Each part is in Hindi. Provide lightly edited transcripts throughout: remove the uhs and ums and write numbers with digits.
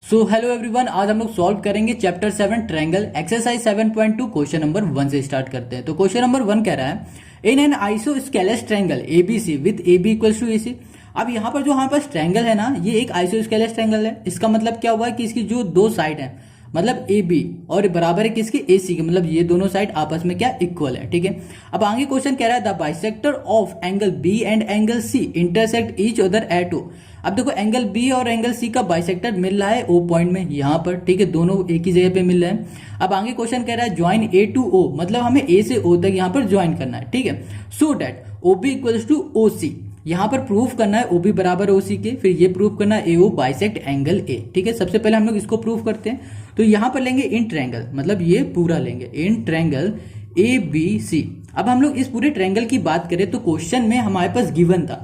सो हेलो एवरीवन, आज हम लोग सॉल्व करेंगे chapter 7 triangle exercise 7.2 question number 1 से स्टार्ट करते हैं। तो क्वेश्चन नंबर 1 कह रहा है in an isosceles triangle ABC with AB equals to AC. अब यहाँ पर जो हमारे पास ट्रायंगल है ना, ये एक आइसोस्केलस ट्रायंगल है। इसका मतलब क्या हुआ कि इसकी जो दो साइड है मतलब ए बी और बराबर है किसके ए सी के, मतलब ये दोनों साइड आपस में क्या इक्वल है। ठीक है, अब आगे क्वेश्चन कह रहा है the bisector of angle B and angle C intersect each other at O. अब देखो एंगल बी और एंगल सी का बाइसेक्टर मिल रहा है ओ पॉइंट में यहाँ पर। ठीक है, दोनों एक ही जगह पे मिल रहे हैं। अब आगे क्वेश्चन कह रहा है ज्वाइन ए टू ओ, मतलब हमें ए से ओ तक यहाँ पर ज्वाइन करना है। ठीक है, so that O B equals to O C. यहाँ पर प्रूफ करना है ओ बी बराबर ओ सी के, फिर ये प्रूफ करना है ए ओ बाइसेक्ट एंगल ए। ठीक है, सबसे पहले हम लोग इसको प्रूफ करते हैं। तो यहाँ पर लेंगे इन ट्रायंगल, मतलब ये पूरा लेंगे इन ट्रायंगल ए बी सी। अब हम लोग इस पूरे ट्रायंगल की बात करें तो क्वेश्चन में हमारे पास गिवन था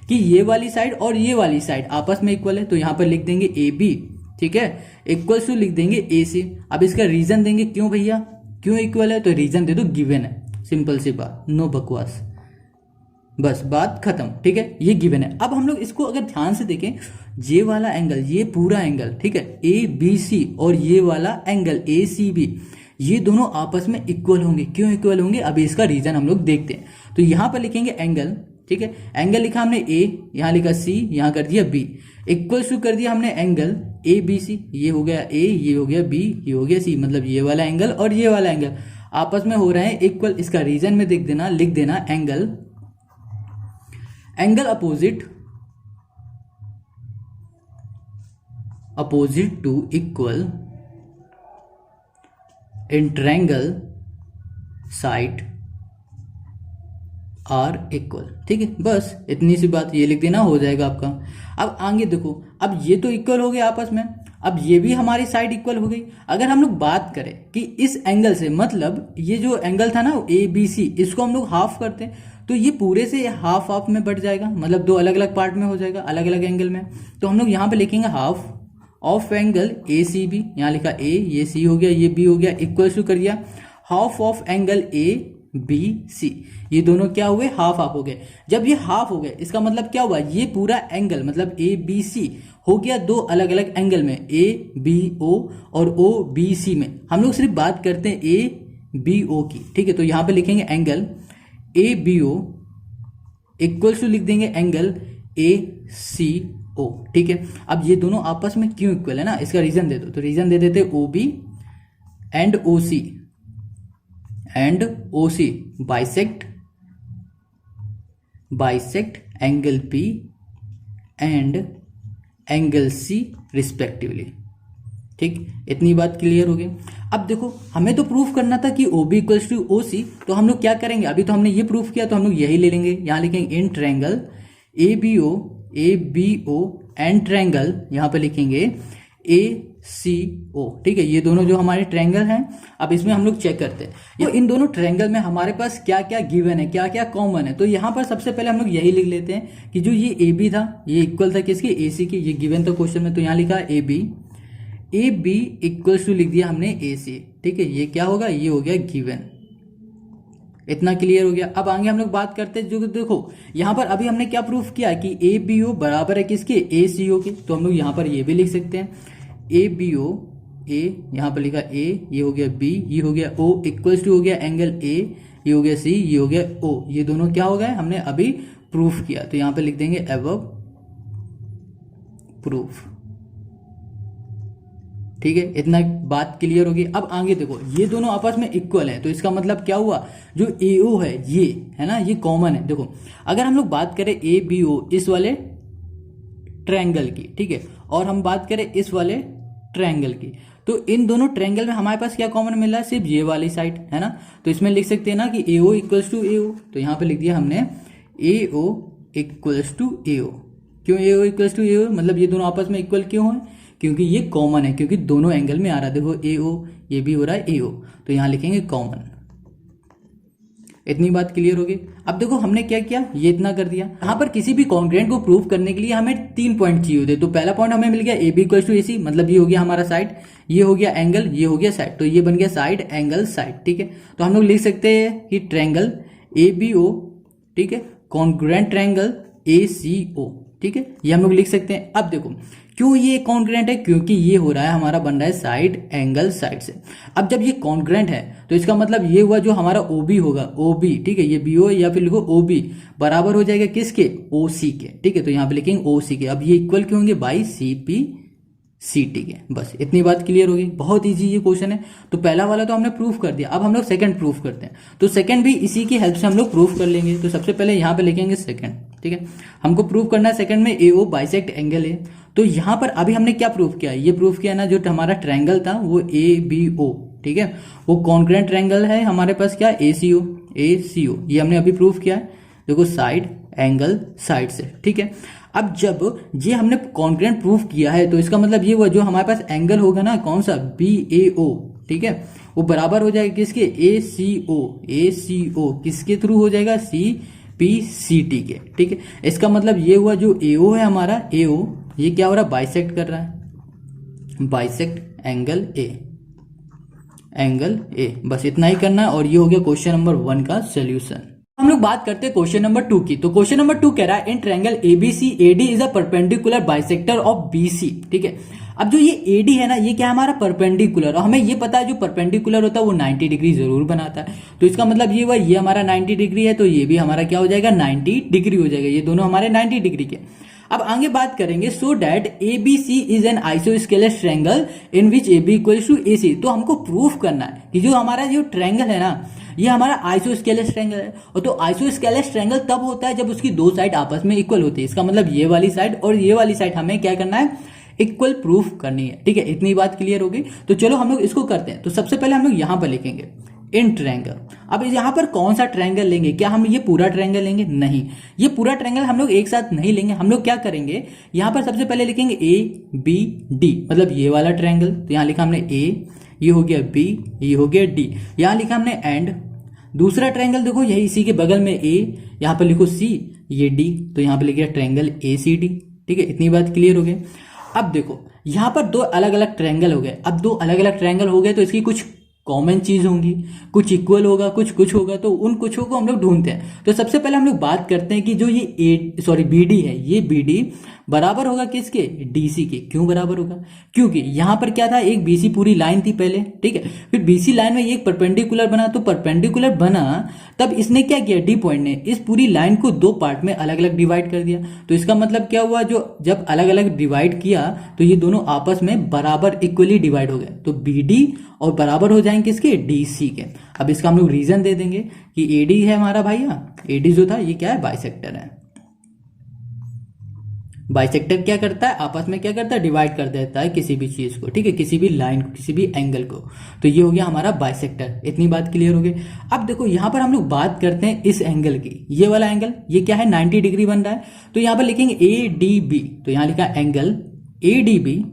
कि ये वाली साइड और ये वाली साइड आपस में इक्वल है, तो यहाँ पर लिख देंगे ए बी। ठीक है, इक्वल्स टू लिख देंगे ए सी। अब इसका रीजन देंगे, क्यों भैया क्यों इक्वल है, तो रीजन दे दो गिवन है, सिंपल सी बात, नो बकवास, बस बात खत्म। ठीक है, ये गिवन है। अब हम लोग इसको अगर ध्यान से देखें, ये वाला एंगल, ये पूरा एंगल, ठीक है, ए बी सी और ये वाला एंगल ए सी बी, ये दोनों आपस में इक्वल होंगे। क्यों इक्वल होंगे, अभी इसका रीजन हम लोग देखते हैं। तो यहां पर लिखेंगे एंगल। ठीक है, एंगल लिखा हमने ए, यहां लिखा सी, यहां कर दिया बी, इक्वल टू कर दिया हमने एंगल ए बी सी। ये हो गया ए, ये हो गया बी, ये हो गया सी, मतलब ये वाला एंगल और ये वाला एंगल आपस में हो रहे हैं इक्वल। इसका रीजन में देख देना, लिख देना angle opposite to equal in triangle side are equal. ठीक है, बस इतनी सी बात ये लिख देना, हो जाएगा आपका। अब आगे देखो, अब ये तो इक्वल हो गया आपस में, अब ये भी हमारी साइड इक्वल हो गई। अगर हम लोग बात करें कि इस एंगल से, मतलब ये जो एंगल था ना ए बी सी, इसको हम लोग हाफ करते हैं तो ये पूरे से हाफ हाफ में बढ़ जाएगा, मतलब दो अलग अलग पार्ट में हो जाएगा, अलग अलग एंगल में। तो हम लोग यहाँ पे लिखेंगे half of angle A C B, यहाँ लिखा ए, ये सी हो गया, ये बी हो गया, इक्वल टू कर दिया half of angle A B C. ये दोनों क्या हुए, हाफ हाफ हो गए। जब ये हाफ हो गए इसका मतलब क्या हुआ, ये पूरा एंगल मतलब ए बी सी हो गया दो अलग अलग एंगल में, ए बी ओ और ओ बी सी में। हम लोग सिर्फ बात करते हैं ए बी ओ की। ठीक है, तो यहां पे लिखेंगे angle A B O equal to लिख देंगे एंगल ए सी ओ। ठीक है, अब ये दोनों आपस में क्यों इक्वल है ना, इसका रीजन दे दो। तो रीजन दे देते O B and O C bisect angle P and angle C respectively. ठीक, इतनी बात क्लियर हो गई। अब देखो हमें तो प्रूफ करना था कि O B equals to O C, तो हम लोग क्या करेंगे, अभी तो हमने ये प्रूफ किया तो हम लोग यही ले लेंगे। यहां लिखेंगे in triangle A B O and triangle, यहां पे लिखेंगे ए सी ओ। ठीक है, ये दोनों जो हमारे ट्रायंगल हैं, अब इसमें हम लोग चेक करते हैं तो इन दोनों ट्रायंगल में हमारे पास क्या क्या गिवन है, क्या क्या कॉमन है। तो यहाँ पर सबसे पहले हम लोग यही लिख लेते हैं कि जो ये ए बी था ये इक्वल था किसके, ए सी के, ये गिवन था क्वेश्चन में। तो यहाँ लिखा ए बी इक्वल्स टू लिख दिया हमने ए सी। ठीक है, ये क्या होगा, ये हो गया गिवन। इतना क्लियर हो गया। अब आगे हम लोग बात करते हैं, जो देखो यहां पर अभी हमने क्या प्रूफ किया कि ए बी ओ बराबर है किसके, ए सी ओ के। तो हम लोग यहां पर ये भी लिख सकते हैं ए बी ओ, ए यहां पर लिखा ए, ये हो गया बी, ये हो गया ओ, इक्वल्स टू हो गया एंगल ए, ये हो गया सी, ये हो गया ओ। ये दोनों क्या हो गए, हमने अभी प्रूफ किया। तो यहां पर लिख देंगे अबव प्रूफ। ठीक है, इतना बात क्लियर होगी। अब आगे देखो, ये दोनों आपस में इक्वल है, तो इसका मतलब क्या हुआ, जो ए ओ है ये है ना, ये कॉमन है। देखो अगर हम लोग बात करें ए बी ओ इस वाले ट्रायंगल की, ठीक है, और हम बात करें इस वाले ट्रायंगल की, तो इन दोनों ट्रायंगल में हमारे पास क्या कॉमन मिल रहा है, सिर्फ ये वाली साइड है ना। तो इसमें लिख सकते हैं ना कि ए ओ इक्वल्स टू ए ओ। तो यहां पे लिख दिया हमने ए ओ इक्वल्स टू ए ओ। क्यों ए ओ इक्वल्स टू ए ओ, मतलब ये दोनों आपस में इक्वल क्यों है, क्योंकि ये कॉमन है, क्योंकि दोनों एंगल में आ रहा है। देखो ए ओ, ये भी हो रहा है ए ओ, तो यहां लिखेंगे कॉमन। इतनी बात क्लियर होगी। अब देखो हमने क्या किया, ये इतना कर दिया। यहाँ पर किसी भी कॉन्ग्रेंट को प्रूव करने के लिए हमें 3 पॉइंट चाहिए होते। तो पहला पॉइंट हमें मिल गया ए बी इक्वल टू ए सी, मतलब ये हो गया हमारा साइड, ये हो गया एंगल, ये हो गया साइड, तो ये बन गया साइड एंगल साइड। ठीक है, तो हम लोग लिख सकते हैं कि ट्रायंगल ए बी ओ, ठीक है, कॉन्ग्रेंट ट्रायंगल ए सी ओ। ठीक है, ये हम लोग लिख सकते हैं। अब देखो क्यों ये कॉन्ग्रेंट है, क्योंकि ये हो रहा है हमारा बन रहा है साइड एंगल साइड से। अब जब ये कॉन्ग्रेंट है तो इसका मतलब ये हुआ जो हमारा ओबी होगा, ओबी, ठीक है, ये बीओ या फिर लिखो ओबी बराबर हो जाएगा किसके, ओसी के, ठीक है, तो यहाँ पे लिखेंगे ओसी के। अब ये इक्वल क्यों होंगे, बाई सीपी सीटी के। बस इतनी बात क्लियर होगी, बहुत इजी ये क्वेश्चन है। तो पहला वाला तो हमने प्रूफ कर दिया, अब हम लोग सेकंड प्रूफ करते हैं। तो सेकंड भी इसी की हेल्प से हम लोग प्रूफ कर लेंगे। तो सबसे पहले यहाँ पे लिखेंगे सेकंड, ठीक है, हमको प्रूफ करना है सेकंड में एओ बाइसेक्ट एंगल है। तो यहाँ पर अभी हमने क्या प्रूफ किया, ये प्रूफ किया ना, जो हमारा ट्रायंगल था वो ए बी ओ, ठीक है, वो कॉन्ग्रेंट ट्रायंगल है हमारे पास, क्या, एसीओ, एसीओ, ये हमने अभी प्रूफ किया है। देखो साइड एंगल साइड से, ठीक है। अब जब ये हमने कॉन्ग्रेंट प्रूफ किया है तो इसका मतलब ये हुआ जो हमारे पास एंगल होगा ना, कौन सा, बी ए ओ, ठीक है, वो बराबर हो जाएगा किसके, ए सी ओ, ए सी ओ किसके थ्रू हो जाएगा, सी पी सी टी के, ठीक है। इसका मतलब ये हुआ जो ए ओ है हमारा, ए ओ, ये क्या हो रहा है, बाइसेक्ट कर रहा है, bisect angle A, angle A. बस इतना ही करना है और ये हो गया क्वेश्चन नंबर 1 का सोल्यूशन। हम लोग बात करते हैं क्वेश्चन नंबर 2 की। तो क्वेश्चन नंबर 2 कह रहा है in triangle ABC AD is a perpendicular bisector of BC, ठीक है। अब जो ये एडी है ना, ये क्या है हमारा परपेंडिकुलर, और हमें ये पता है जो परपेंडिकुलर होता है वो 90 डिग्री जरूर बनाता है। तो इसका मतलब ये हुआ ये हमारा 90 डिग्री है, तो ये भी हमारा क्या हो जाएगा, 90 डिग्री हो जाएगा, ये दोनों हमारे 90 डिग्री के। अब आगे बात करेंगे, so that ABC is an isosceles triangle in which AB equals to AC. तो हमको प्रूफ करना है कि जो हमारा जो ट्रायंगल है ना, ये हमारा आइसोस्केलेस ट्रायंगल है। और तो आइसोस्केलेस ट्रायंगल तब होता है जब उसकी दो साइड आपस में इक्वल होती है। इसका मतलब ये वाली साइड और ये वाली साइड हमें क्या करना है, इक्वल प्रूफ करनी है, ठीक है। इतनी बात क्लियर होगी। तो चलो हम लोग इसको करते हैं। तो सबसे पहले हम लोग यहां पर लिखेंगे इन ट्रायंगल। अब यहां पर कौन सा ट्रायंगल लेंगे, क्या हम ये पूरा ट्रायंगल लेंगे, नहीं, ये पूरा ट्रायंगल हम लोग एक साथ नहीं लेंगे। हम लोग क्या करेंगे, यहां पर सबसे पहले लिखेंगे ए बी डी, मतलब ये वाला ट्रायंगल। तो यहां लिखा हमने ए, ये हो गया बी, ये हो गया डी, यहां लिखा हमने एंड। दूसरा ट्रायंगल देखो यही इसी के बगल में ए, यहां पर लिखो सी, ये डी, तो यहां पर लिखिए ट्रायंगल ए सी डी, ठीक है। इतनी बात क्लियर हो गई। अब देखो यहां पर दो अलग अलग ट्रायंगल हो गए। अब दो अलग अलग ट्रायंगल हो गए तो इसकी कुछ कॉमन चीज होंगी, कुछ इक्वल होगा, कुछ होगा, तो उन कुछों को हम लोग ढूंढते हैं। तो सबसे पहले हम लोग बात करते हैं कि जो ये बीडी है, ये बीडी बराबर होगा किसके, डीसी के। क्यों बराबर होगा, क्योंकि यहां पर क्या था, एक बीसी पूरी लाइन थी पहले, ठीक है, फिर बीसी लाइन में ये एक परपेंडिकुलर बना। तो परपेंडिकुलर बना तब इसने क्या किया, डी पॉइंट ने इस पूरी लाइन को दो पार्ट में अलग अलग डिवाइड कर दिया। तो इसका मतलब क्या हुआ, जो जब अलग अलग डिवाइड किया तो ये दोनों आपस में बराबर इक्वली डिवाइड हो गए। तो बीडी और बराबर हो जाएंगे किसके, डीसी के। अब इसका हम लोग रीजन दे देंगे कि एडी है हमारा भैया, एडी जो था ये क्या है, बाइसेक्टर है। बाइसेक्टर क्या करता है, आपस में क्या करता है, डिवाइड कर देता है किसी भी चीज को, ठीक है, किसी भी लाइन को, किसी भी एंगल को। तो ये हो गया हमारा बाइसेक्टर। इतनी बात क्लियर हो गई। अब देखो यहां पर हम लोग बात करते हैं इस एंगल की, ये वाला एंगल, ये क्या है, 90 डिग्री बन रहा है। तो यहां पर लिखेंगे ए डी बी, तो यहां लिखा angle A D B,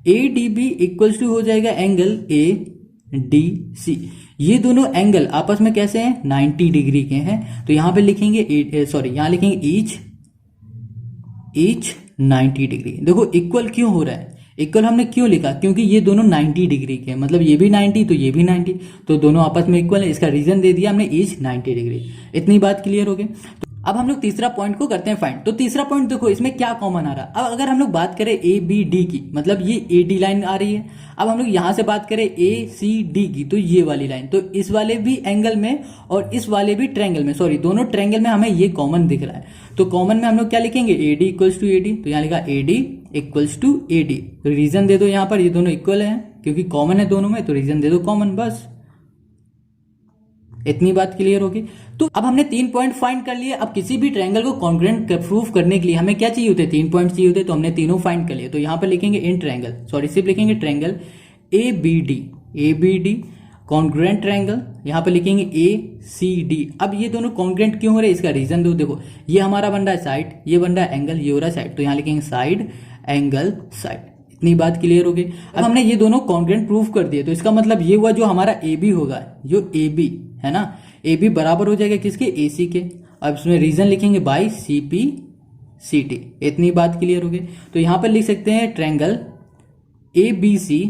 A D B equals to हो जाएगा एंगल ए डी सी। ये दोनों एंगल आपस में कैसे हैं, 90 डिग्री के हैं। तो यहां पे लिखेंगे यहां लिखेंगे ईच 90 डिग्री। देखो इक्वल क्यों हो रहा है, इक्वल हमने क्यों लिखा, क्योंकि ये दोनों 90 डिग्री के हैं, मतलब ये भी 90 तो ये भी 90, तो दोनों आपस में इक्वल है। इसका रीजन दे दिया हमने ईच 90 डिग्री। इतनी बात क्लियर हो गई। अब हम लोग तीसरा पॉइंट को करते हैं फाइंड। तो तीसरा पॉइंट देखो इसमें क्या कॉमन आ रहा है। अब अगर हम लोग बात करें ए बी डी की, मतलब ये ए डी लाइन आ रही है। अब हम लोग यहां से बात करें ए सी डी की, तो ये वाली लाइन, तो इस वाले भी एंगल में और इस वाले भी ट्रायंगल में, सॉरी दोनों ट्रायंगल में हमें ये कॉमन दिख रहा है। तो कॉमन में हम लोग क्या लिखेंगे, A D equals to A D. तो यहां लिखा A D equals to A D. Reason दे दो यहां पर, ये दोनों इक्वल है क्योंकि कॉमन है दोनों में, तो रीजन दे दो कॉमन, बस इतनी बात क्लियर होगी। तो अब हमने 3 पॉइंट फाइंड कर लिए। अब किसी भी ट्रायंगल को कॉन्ग्रुएंट प्रूफ करने के लिए हमें क्या चाहिए होते, 3 पॉइंट चाहिए होते, तो हमने तीनों फाइंड कर लिए। तो यहां पर लिखेंगे इन ट्रायंगल, सॉरी सिर्फ लिखेंगे triangle A B D congruent triangle, यहां पर लिखेंगे ए सी डी। अब ये दोनों कॉन्ग्रुएंट क्यों हो रहे हैं, इसका रीजन दो। देखो ये हमारा बन रहा है साइड, ये बन रहा है एंगल, ये हो रहा है साइड, तो यहां लिखेंगे साइड एंगल साइड। इतनी बात क्लियर हो गई। अब हमने ये दोनों कॉन्ग्रुएंट प्रूफ कर दिए, तो इसका मतलब ये हुआ जो हमारा ए बी होगा, जो ए बी है ना, ए बी बराबर हो जाएगा किसके, ए सी के। अब इसमें रीजन लिखेंगे by C P C T. इतनी बात क्लियर हो गई। तो यहां पर लिख सकते हैं triangle A B C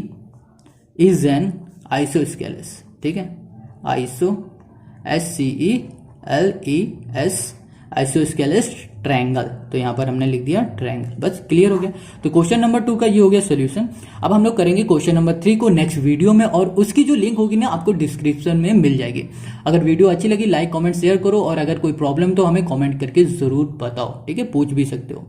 is an isosceles, ठीक है, iso S C E L E S isosceles triangle, तो यहाँ पर हमने लिख दिया ट्रायंगल, बस क्लियर हो गया। तो क्वेश्चन नंबर 2 का ये हो गया सोल्यूशन। अब हम लोग करेंगे क्वेश्चन नंबर 3 को नेक्स्ट वीडियो में, और उसकी जो लिंक होगी ना आपको डिस्क्रिप्शन में मिल जाएगी। अगर वीडियो अच्छी लगी लाइक कमेंट शेयर करो, और अगर कोई प्रॉब्लम तो हमें कमेंट करके जरूर बताओ, ठीक है, पूछ भी सकते हो।